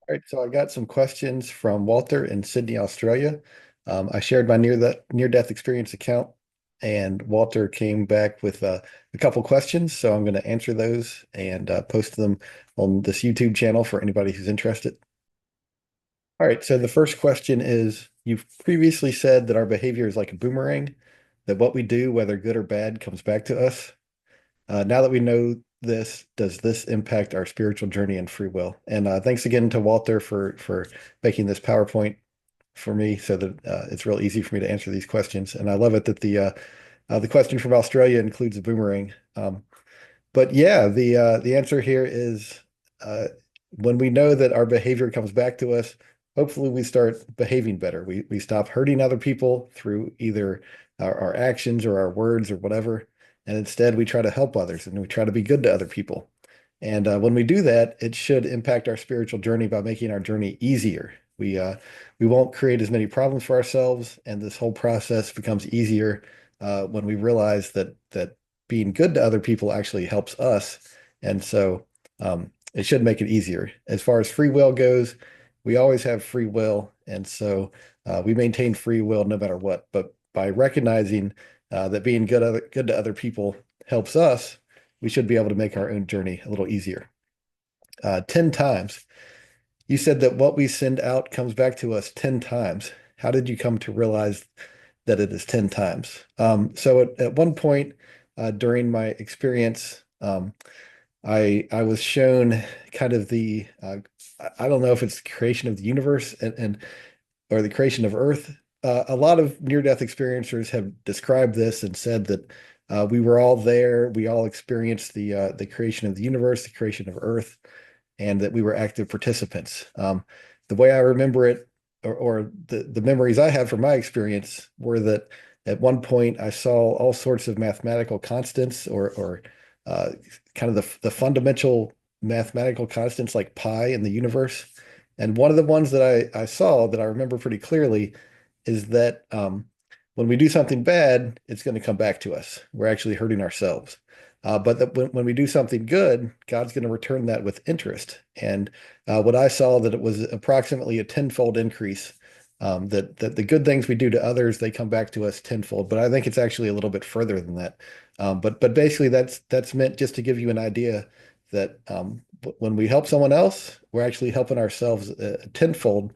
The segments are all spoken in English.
All right, so I got some questions from Walter in Sydney, Australia. I shared my near-death experience account, and Walter came back with a couple questions. So I'm going to answer those and post them on this YouTube channel for anybody who's interested. All right, so the first question is, you've previously said that our behavior is like a boomerang, that what we do, whether good or bad, comes back to us. Now that we know this, does this impact our spiritual journey and free will? And thanks again to Walter for making this PowerPoint for me so that it's real easy for me to answer these questions. And I love it that the question from Australia includes a boomerang. But yeah, the answer here is uh, when we know that our behavior comes back to us, hopefully we start behaving better. We stop hurting other people through either our actions or our words or whatever, and instead we try to help others and we try to be good to other people. And when we do that, it should impact our spiritual journey by making our journey easier. We won't create as many problems for ourselves, and this whole process becomes easier when we realize that being good to other people actually helps us. And so it should make it easier. As far as free will goes, we always have free will. And so we maintain free will no matter what. But by recognizing that being good to other people helps us, we should be able to make our own journey a little easier. 10 times. You said that what we send out comes back to us 10 times. How did you come to realize that it is 10 times? So at one point during my experience, I was shown kind of I don't know if it's the creation of the universe and or the creation of Earth. A lot of near-death experiencers have described this and said that we were all there. We all experienced the creation of the universe, the creation of Earth, and that we were active participants. The way I remember it, or the memories I have from my experience, were that at one point I saw all sorts of mathematical constants, or uh, kind of the fundamental mathematical constants like pi in the universe. And one of the ones that I saw that I remember pretty clearly is that when we do something bad, it's going to come back to us. We're actually hurting ourselves. But when we do something good, God's going to return that with interest. And what I saw that it was approximately a tenfold increase. That the good things we do to others, they come back to us tenfold. But I think it's actually a little bit further than that. But basically, that's meant just to give you an idea that when we help someone else, we're actually helping ourselves tenfold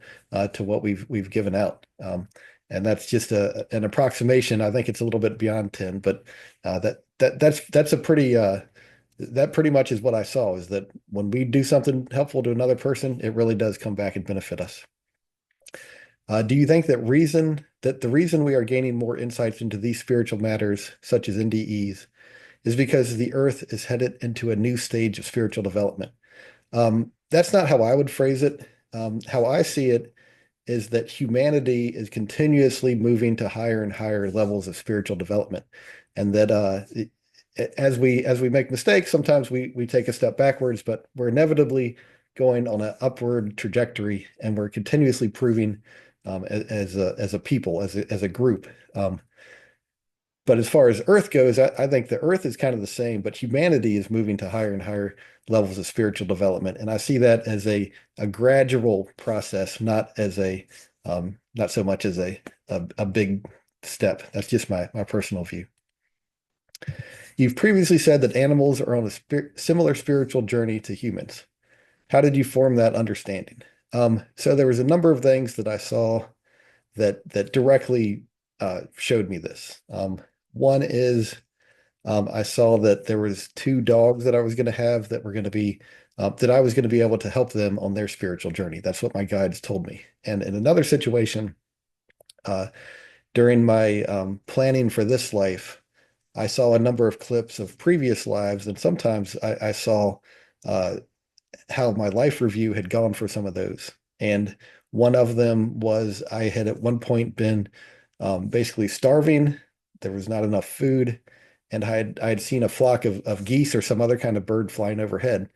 to what we've given out. And that's just an approximation. I think it's a little bit beyond 10, but that's a pretty that pretty much is what I saw, is that when we do something helpful to another person, it really does come back and benefit us. Do you think that the reason we are gaining more insights into these spiritual matters, such as NDEs, is because the earth is headed into a new stage of spiritual development? That's not how I would phrase it. How I see it is that humanity is continuously moving to higher and higher levels of spiritual development, and that as we make mistakes, sometimes we take a step backwards, but we're inevitably going on an upward trajectory, and we're continuously proving as a people, as a group. But as far as Earth goes, I think the Earth is kind of the same, but humanity is moving to higher and higher levels of spiritual development. And I see that as a gradual process, not so much as a big step. That's just my personal view. You've previously said that animals are on a similar spiritual journey to humans. How did you form that understanding? So there was a number of things that I saw that directly showed me this. One is I saw that there was two dogs that I was going to have that were going to be that I was going to be able to help them on their spiritual journey. That's what my guides told me. And in another situation, uh, during my planning for this life, I saw a number of clips of previous lives, and sometimes I saw uh, how my life review had gone for some of those. And one of them was I had at one point been basically starving. There was not enough food, and I had seen a flock of geese or some other kind of bird flying overhead.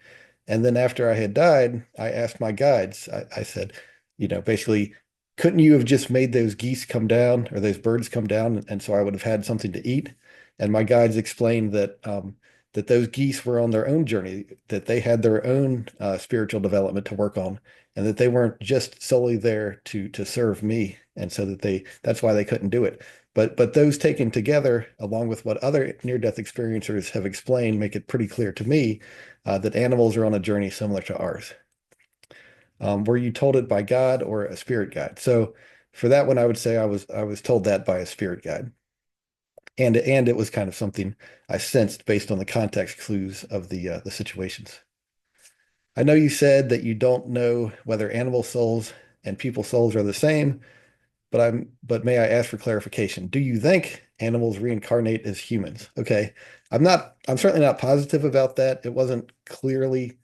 And then after I had died, I asked my guides, I said, basically, couldn't you have just made those geese come down or those birds come down, and so I would have had something to eat? And my guides explained that that those geese were on their own journey, that they had their own spiritual development to work on, and that they weren't just solely there to serve me, and so that's why they couldn't do it. But those taken together, along with what other near-death experiencers have explained, make it pretty clear to me that animals are on a journey similar to ours. Were you told it by God or a spirit guide? So for that one, I would say I was told that by a spirit guide, and it was kind of something I sensed based on the context clues of the situations. I know you said that you don't know whether animal souls and people souls are the same, but may I ask for clarification? Do you think animals reincarnate as humans? Okay. I'm certainly not positive about that. It wasn't clearly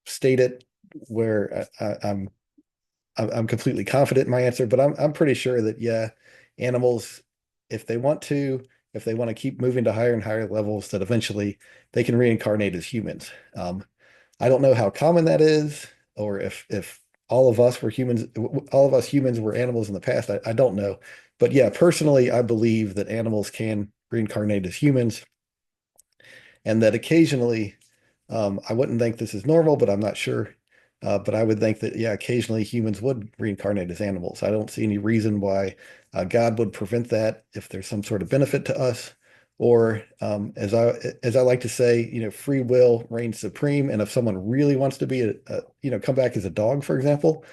stated where I'm completely confident in my answer, but I'm pretty sure that yeah, animals, if they want to, if they want to keep moving to higher and higher levels, that eventually they can reincarnate as humans. I don't know how common that is, or if all of us were humans, all of us humans were animals in the past. I don't know, but yeah, personally, I believe that animals can reincarnate as humans, and that occasionally, I wouldn't think this is normal, but I'm not sure. But I would think that, yeah, occasionally humans would reincarnate as animals. I don't see any reason why God would prevent that if there's some sort of benefit to us. Or as I like to say, free will reigns supreme. And if someone really wants to be come back as a dog, for example,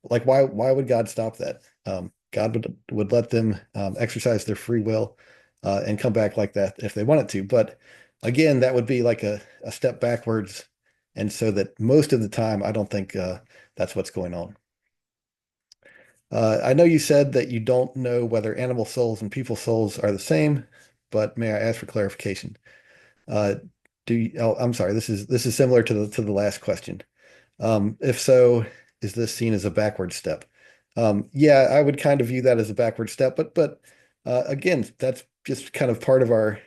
like why would God stop that? God would let them exercise their free will and come back like that if they wanted to. But again, that would be like a step backwards. And so that most of the time, I don't think that's what's going on. I know you said that you don't know whether animal souls and people souls are the same, but may I ask for clarification? Uh, I'm sorry, this is similar to the last question. If so, is this seen as a backward step? Yeah, I would kind of view that as a backward step, but again, that's just kind of part of our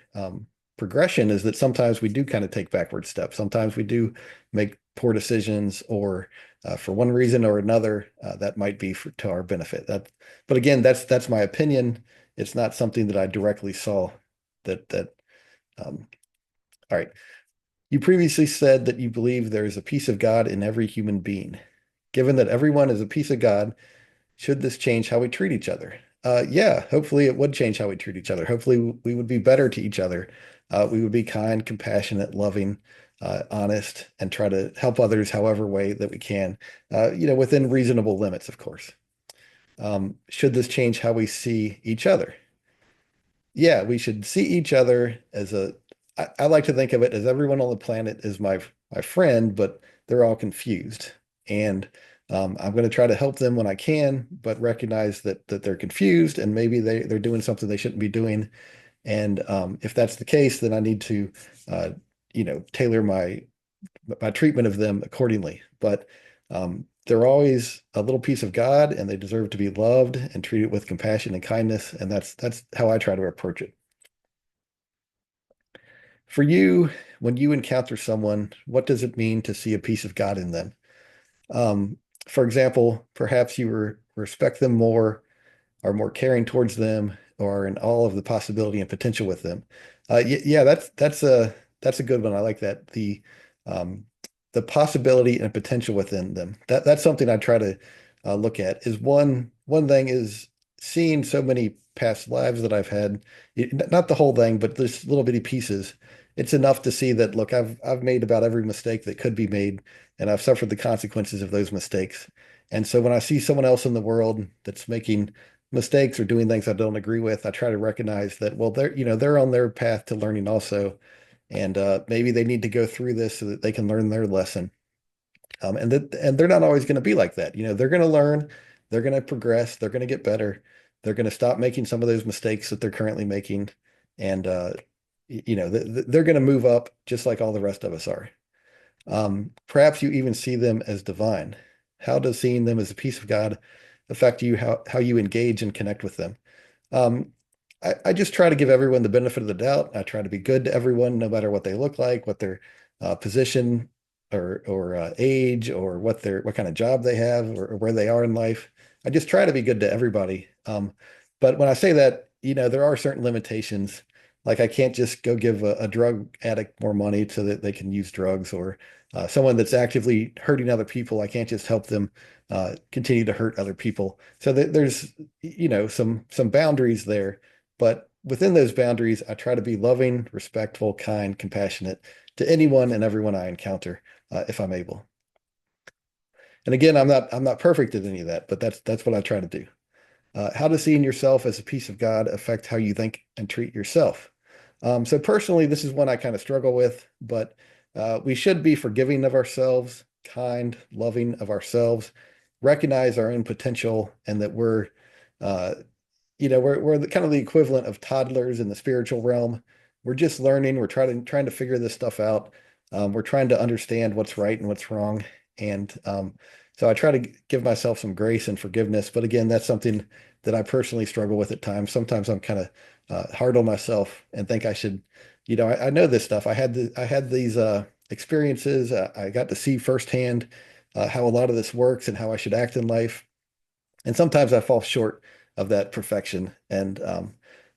progression is that sometimes we do kind of take backward steps. Sometimes we do make poor decisions, or for one reason or another, that might be to our benefit. But again, that's my opinion. It's not something that I directly saw. That all right. You previously said that you believe there is a piece of God in every human being. Given that everyone is a piece of God, should this change how we treat each other? Yeah, hopefully it would change how we treat each other. Hopefully we would be better to each other. We would be kind, compassionate, loving, honest, and try to help others however way that we can, within reasonable limits, of course. Should this change how we see each other? Yeah, we should see each other as I like to think of it as everyone on the planet is my friend, but they're all confused. And I'm going to try to help them when I can, but recognize that they're confused and maybe they're doing something they shouldn't be doing. And if that's the case, then I need to, tailor my treatment of them accordingly. But they're always a little piece of God, and they deserve to be loved and treated with compassion and kindness. And that's how I try to approach it. For you, when you encounter someone, what does it mean to see a piece of God in them? Um, for example, perhaps you respect them more, are more caring towards them, or in all of the possibility and potential with them. Yeah, that's a good one. I like that. Um, the possibility and potential within them. That's something I try to look at. Is one thing is seeing so many past lives that I've had, not the whole thing, but just little bitty pieces. It's enough to see that, look, I've made about every mistake that could be made, and I've suffered the consequences of those mistakes. And so when I see someone else in the world that's making mistakes or doing things I don't agree with, I try to recognize that, well, they're on their path to learning also, and maybe they need to go through this so that they can learn their lesson. And they're not always going to be like that. They're going to learn, they're going to progress, they're going to get better, they're going to stop making some of those mistakes that they're currently making, and they're going to move up just like all the rest of us are. Perhaps you even see them as divine. How does seeing them as a piece of God affect you, how you engage and connect with them? Um, I just try to give everyone the benefit of the doubt. I try to be good to everyone, no matter what they look like, what their position or age, or what kind of job they have, or where they are in life. I just try to be good to everybody. But when I say that, there are certain limitations. Like I can't just go give a drug addict more money so that they can use drugs, or someone that's actively hurting other people. I can't just help them continue to hurt other people. So there's, some boundaries there, but within those boundaries, I try to be loving, respectful, kind, compassionate to anyone and everyone I encounter, if I'm able. And again, I'm not perfect at any of that, but that's what I try to do. How does seeing yourself as a piece of God affect how you think and treat yourself? So personally, this is one I kind of struggle with, but we should be forgiving of ourselves, kind, loving of ourselves, recognize our own potential, and that uh, we're kind of the equivalent of toddlers in the spiritual realm. We're just learning. We're trying to figure this stuff out. We're trying to understand what's right and what's wrong. And so I try to give myself some grace and forgiveness. But again, that's something that I personally struggle with at times. Sometimes I'm kind of hard on myself and think I should, I know this stuff. I had these experiences. I got to see firsthand how a lot of this works and how I should act in life. And sometimes I fall short of that perfection. And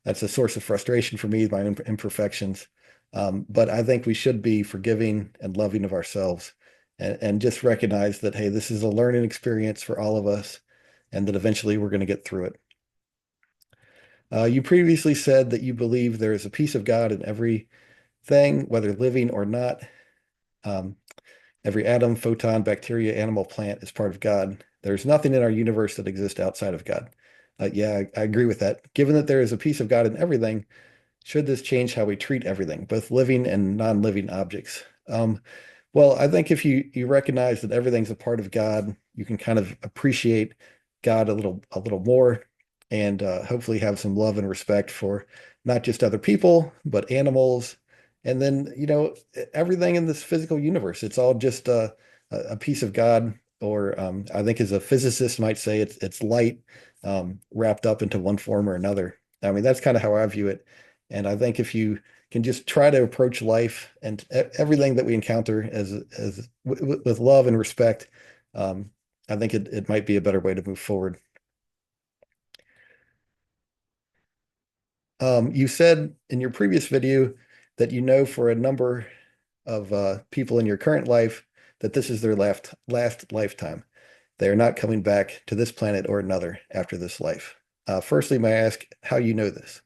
that's a source of frustration for me, my imperfections. But I think we should be forgiving and loving of ourselves and just recognize that, hey, this is a learning experience for all of us and that eventually we're going to get through it. You previously said that you believe there is a piece of God in everything, whether living or not. Um, every atom, photon, bacteria, animal, plant is part of God. There's nothing in our universe that exists outside of God. Yeah, I agree with that. Given that there is a piece of God in everything, should this change how we treat everything, both living and non-living objects? Well, I think if you recognize that everything's a part of God, you can kind of appreciate God a little more, and hopefully have some love and respect for not just other people, but animals, and then everything in this physical universe. It's all just a piece of God, or I think as a physicist might say, it's light wrapped up into one form or another. I mean, that's kind of how I view it. And I think if you can just try to approach life and everything that we encounter with love and respect, um, I think it might be a better way to move forward. You said in your previous video that you know for a number of people in your current life that this is their last lifetime. They are not coming back to this planet or another after this life. Firstly, may I ask how you know this?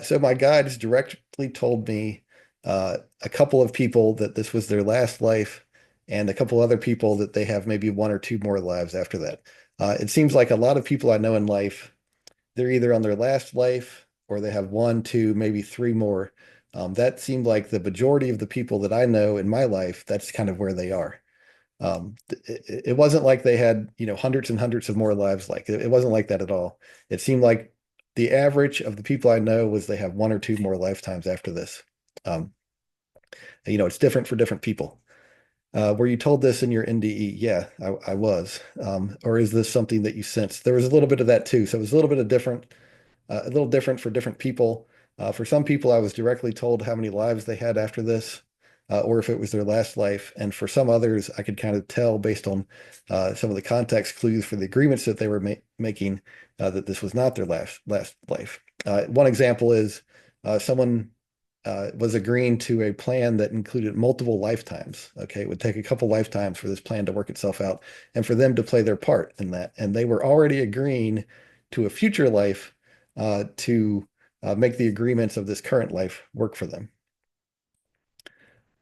So my guides directly told me a couple of people that this was their last life, and a couple other people that they have maybe one or two more lives after that. It seems like a lot of people I know in life, they're either on their last life or they have one, two, maybe three more. That seemed like the majority of the people that I know in my life, that's kind of where they are. It wasn't like they had, hundreds and hundreds of more lives. Like it wasn't like that at all. It seemed like the average of the people I know was they have one or two more lifetimes after this. Um, it's different for different people. Were you told this in your NDE? Yeah, I was. Or is this something that you sensed? There was a little bit of that too. So it was a little different for different people. For some people, I was directly told how many lives they had after this, or if it was their last life. And for some others, I could kind of tell based on some of the context clues for the agreements that they were making that this was not their last life. One example is someone was agreeing to a plan that included multiple lifetimes. Okay, it would take a couple lifetimes for this plan to work itself out and for them to play their part in that. And they were already agreeing to a future life to make the agreements of this current life work for them.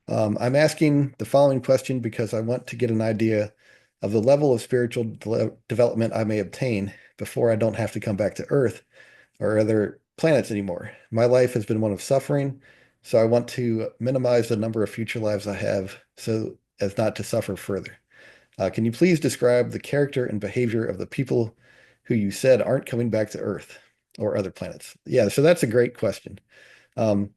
I'm asking the following question because I want to get an idea of the level of spiritual development I may obtain before I don't have to come back to Earth or other planets anymore. My life has been one of suffering, so I want to minimize the number of future lives I have so as not to suffer further. Can you please describe the character and behavior of the people who you said aren't coming back to Earth or other planets? Yeah, so that's a great question. Um,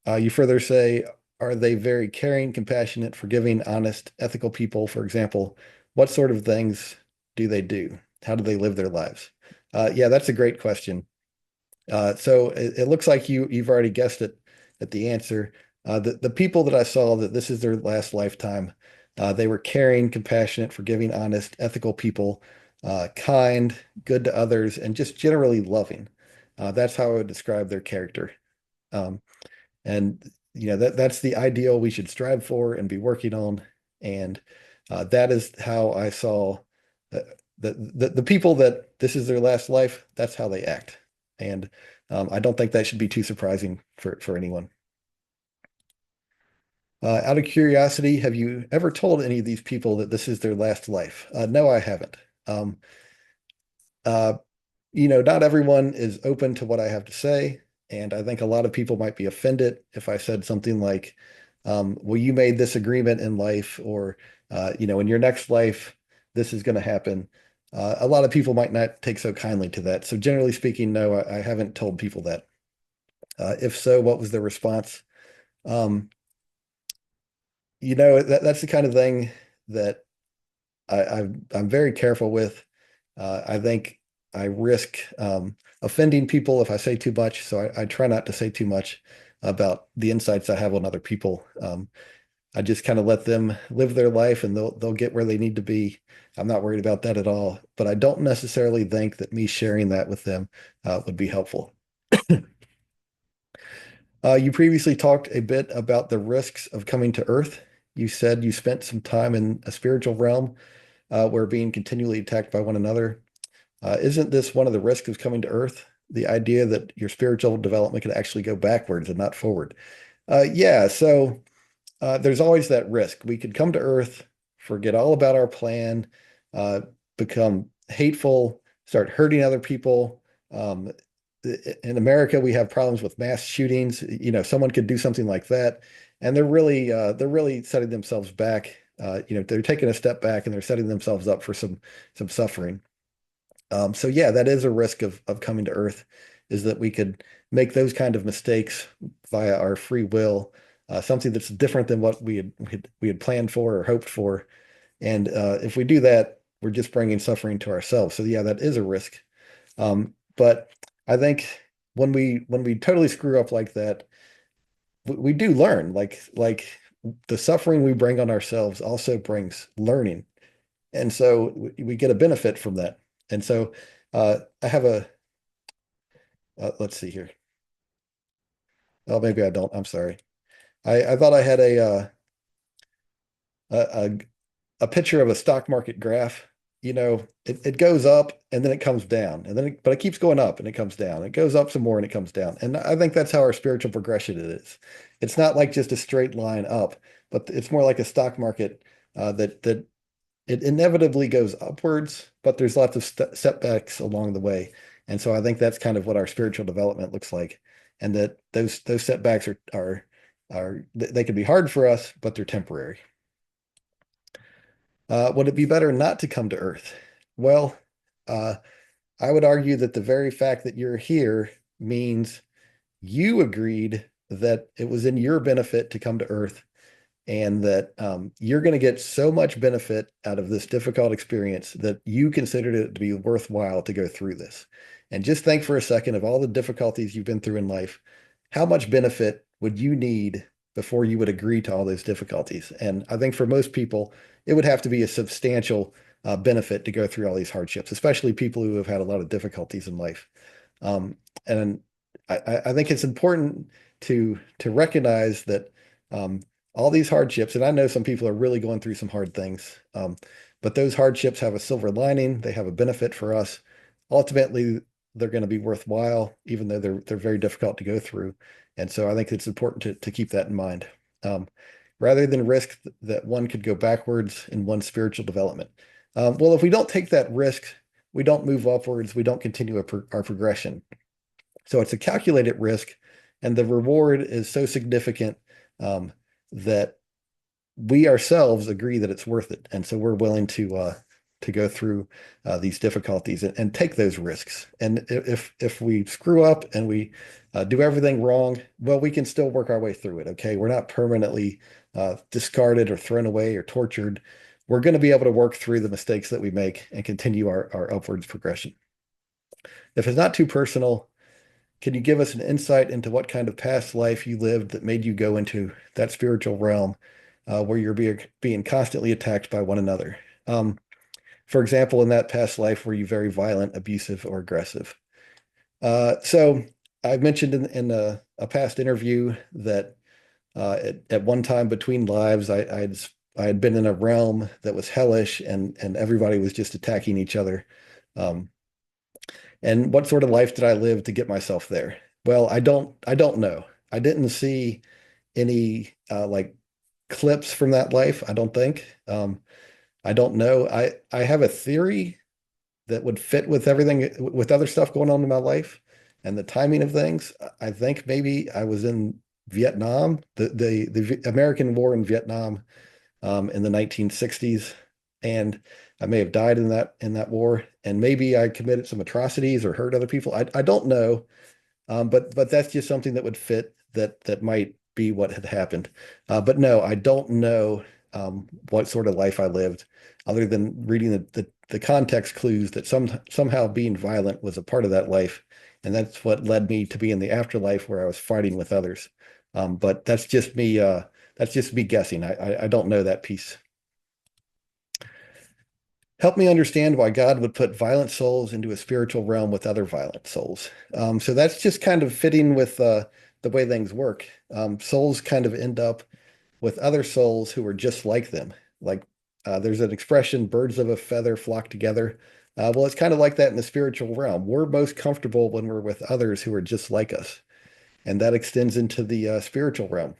you further say, are they very caring, compassionate, forgiving, honest, ethical people? For example, what sort of things do they do? How do they live their lives? Yeah, that's a great question. So it looks like you've already guessed it at the answer. The people that I saw that this is their last lifetime, they were caring, compassionate, forgiving, honest, ethical people, kind, good to others, and just generally loving. That's how I would describe their character. Um, and that's the ideal we should strive for and be working on. And that is how I saw uh, the people that this is their last life. That's how they act. And I don't think that should be too surprising for anyone. Out of curiosity, have you ever told any of these people that this is their last life? No, I haven't. Um, uh, not everyone is open to what I have to say. And I think a lot of people might be offended if I said something like, well, you made this agreement in life, or, in your next life, this is going to happen. A lot of people might not take so kindly to that. So generally speaking, no, I haven't told people that. If so, what was their response? Um, that's the kind of thing that I'm very careful with. I think I risk offending people if I say too much, so I try not to say too much about the insights I have on other people. I just kind of let them live their life, and they'll get where they need to be. I'm not worried about that at all, but I don't necessarily think that me sharing that with them would be helpful. You previously talked a bit about the risks of coming to Earth. You said you spent some time in a spiritual realm where being continually attacked by one another. Isn't this one of the risks of coming to Earth? The idea that your spiritual development could actually go backwards and not forward. Yeah, so there's always that risk. We could come to Earth, forget all about our plan, uh, become hateful, start hurting other people. Um, in America, we have problems with mass shootings. Someone could do something like that, and they're really setting themselves back. They're taking a step back and they're setting themselves up for some suffering. So yeah, that is a risk of coming to Earth, is that we could make those kind of mistakes via our free will, something that's different than what we had planned for or hoped for. And if we do that, we're just bringing suffering to ourselves. So yeah, that is a risk. But I think when we totally screw up like that, we do learn. Like the suffering we bring on ourselves also brings learning, and so we get a benefit from that. And so I have let's see here. Oh, maybe I don't. I'm sorry. I thought I had a a picture of a stock market graph. It goes up and then it comes down, and but it keeps going up and it comes down. It goes up some more and it comes down. And I think that's how our spiritual progression is. It's not like just a straight line up, but it's more like a stock market that it inevitably goes upwards, but there's lots of setbacks along the way. And so I think that's kind of what our spiritual development looks like. And that those setbacks are they can be hard for us, but they're temporary. Would it be better not to come to Earth? Well, uh, I would argue that the very fact that you're here means you agreed that it was in your benefit to come to Earth, and that you're going to get so much benefit out of this difficult experience that you considered it to be worthwhile to go through this. And just think for a second of all the difficulties you've been through in life. How much benefit would you need before you would agree to all those difficulties? And I think for most people, it would have to be a substantial benefit to go through all these hardships, especially people who have had a lot of difficulties in life. And I think it's important to recognize that um, all these hardships, and I know some people are really going through some hard things, but those hardships have a silver lining. They have a benefit for us. Ultimately, they're going to be worthwhile, even though they're very difficult to go through. And so I think it's important to keep that in mind, um, rather than risk that one could go backwards in one's spiritual development. Well, if we don't take that risk, we don't move upwards, we don't continue our progression. So it's a calculated risk, and the reward is so significant um, that we ourselves agree that it's worth it, and so we're willing to go through these difficulties and take those risks. And if we screw up and we do everything wrong, well, we can still work our way through it. Okay, we're not permanently discarded or thrown away or tortured. We're going to be able to work through the mistakes that we make and continue our upwards progression. If it's not too personal, can you give us an insight into what kind of past life you lived that made you go into that spiritual realm where you're being constantly attacked by one another? For example, in that past life, were you very violent, abusive, or aggressive? So I mentioned in a past interview that at one time between lives, I had been in a realm that was hellish, and everybody was just attacking each other. Um, and what sort of life did I live to get myself there? Well, I don't know. I didn't see any like clips from that life, I don't think. I don't know. I have a theory that would fit with everything with other stuff going on in my life and the timing of things. I think maybe I was in Vietnam, the American war in Vietnam, in the 1960s, and I may have died in that war, and maybe I committed some atrocities or hurt other people. I don't know, but that's just something that would fit that might be what had happened. But no, I don't know what sort of life I lived, other than reading the context clues that somehow being violent was a part of that life, and that's what led me to be in the afterlife where I was fighting with others. But that's just me. That's just me guessing. I don't know that piece. Help me understand why God would put violent souls into a spiritual realm with other violent souls. So that's just kind of fitting with the way things work. Souls kind of end up with other souls who are just like them. Like there's an expression, birds of a feather flock together. Well, it's kind of like that in the spiritual realm. We're most comfortable when we're with others who are just like us. And that extends into the spiritual realm.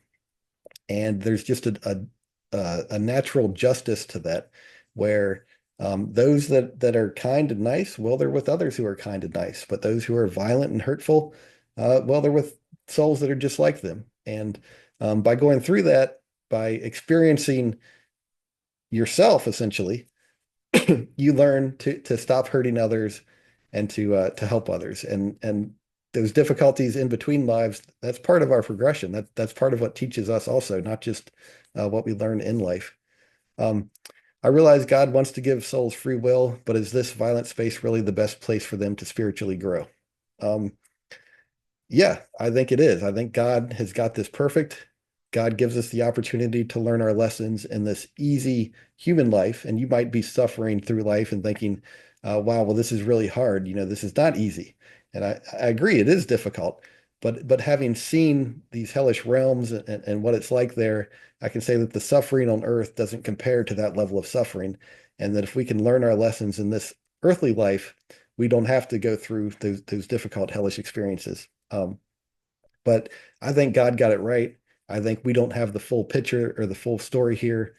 And there's just a natural justice to that, where those that are kind and nice, well, they're with others who are kind and nice. But those who are violent and hurtful, well, they're with souls that are just like them. And by going through that, by experiencing yourself, essentially, you learn to stop hurting others and to help others. And those difficulties in between lives, that's part of our progression. That's part of what teaches us also, not just what we learn in life. Um, I realize God wants to give souls free will, but is this violent space really the best place for them to spiritually grow? Um, yeah, I think it is. I think God has got this perfect. God gives us the opportunity to learn our lessons in this easy human life. And you might be suffering through life and thinking, wow, well, this is really hard. You know, this is not easy. And I agree, it is difficult. But having seen these hellish realms and what it's like there, I can say that the suffering on earth doesn't compare to that level of suffering. And that if we can learn our lessons in this earthly life, we don't have to go through those difficult hellish experiences. But I think God got it right. I think we don't have the full picture or the full story here.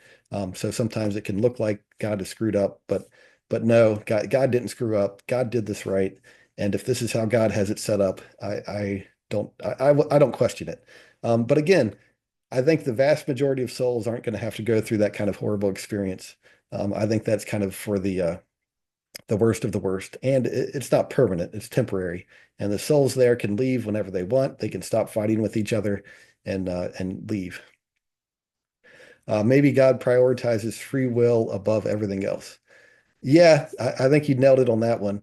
So sometimes it can look like God has screwed up, but no, God didn't screw up. God did this right. And if this is how God has it set up, I don't question it. But again, I think the vast majority of souls aren't going to have to go through that kind of horrible experience. I think that's kind of for the worst of the worst. And it's not permanent, it's temporary. And the souls there can leave whenever they want. They can stop fighting with each other and leave. Maybe God prioritizes free will above everything else. Yeah, I think you nailed it on that one.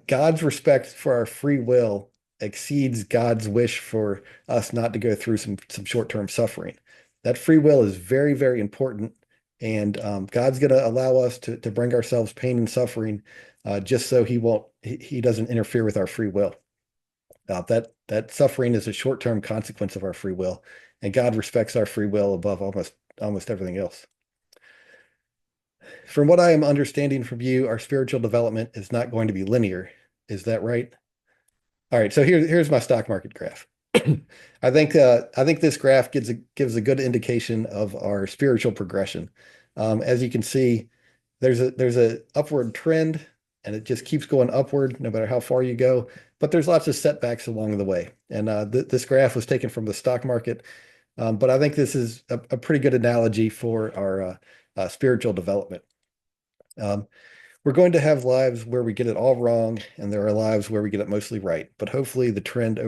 God's respect for our free will exceeds God's wish for us not to go through some short-term suffering. That free will is very, very important, and God's going to allow us to bring ourselves pain and suffering just so he doesn't interfere with our free will. That suffering is a short-term consequence of our free will, and God respects our free will above almost everything else. From what I am understanding from you, our spiritual development is not going to be linear. Is that right? All right, so here's my stock market graph. I think this graph gives a good indication of our spiritual progression. As you can see, there's a upward trend, and it just keeps going upward no matter how far you go. But there's lots of setbacks along the way. And this graph was taken from the stock market, but I think this is a pretty good analogy for our spiritual development. Um, we're going to have lives where we get it all wrong, and there are lives where we get it mostly right. But hopefully, the trend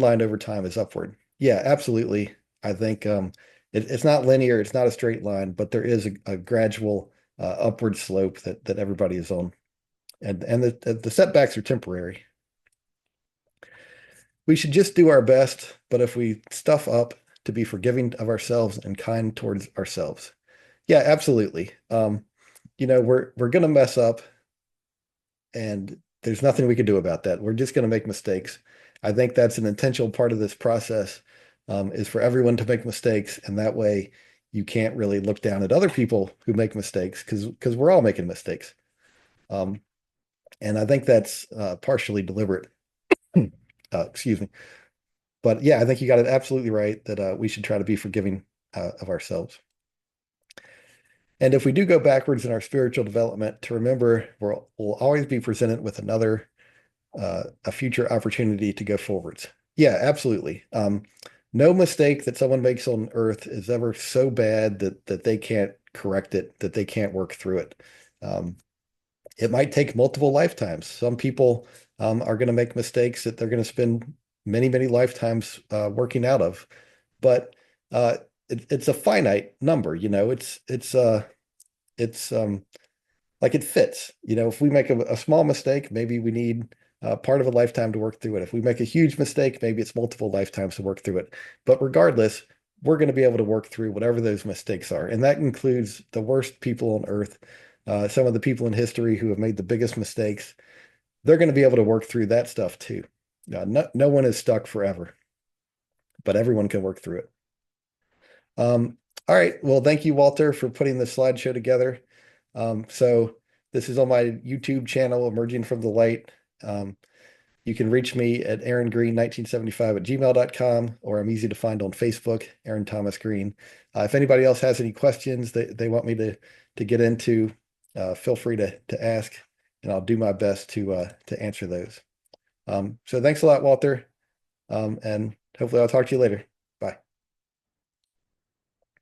line over time is upward. Yeah, absolutely. I think it's not linear, it's not a straight line, but there is a gradual upward slope that everybody is on, and the setbacks are temporary. We should just do our best, but if we stuff up, to be forgiving of ourselves and kind towards ourselves. Yeah, absolutely. You know, we're gonna mess up, and there's nothing we can do about that. We're just gonna make mistakes. I think that's an intentional part of this process, is for everyone to make mistakes, and that way you can't really look down at other people who make mistakes because we're all making mistakes. Um, and I think that's partially deliberate. Excuse me. But yeah, I think you got it absolutely right that we should try to be forgiving of ourselves. And if we do go backwards in our spiritual development, to remember we'll always be presented with another a future opportunity to go forwards. Yeah, absolutely. No mistake that someone makes on Earth is ever so bad that they can't correct it, that they can't work through it. Um, it might take multiple lifetimes. Some people are going to make mistakes that they're going to spend many, many lifetimes working out of. But it's a finite number, it's like it fits. If we make a small mistake, maybe we need part of a lifetime to work through it. If we make a huge mistake, maybe it's multiple lifetimes to work through it. But regardless, we're going to be able to work through whatever those mistakes are. And that includes the worst people on earth, some of the people in history who have made the biggest mistakes. They're going to be able to work through that stuff too. No one is stuck forever, but everyone can work through it. All right. Well, thank you, Walter, for putting the slideshow together. So this is on my YouTube channel, Emerging from the Light. You can reach me at aarongreen1975 at gmail.com, or I'm easy to find on Facebook, Aaron Thomas Green. If anybody else has any questions that they want me to get into, feel free to ask, and I'll do my best to answer those. So thanks a lot, Walter, and hopefully I'll talk to you later.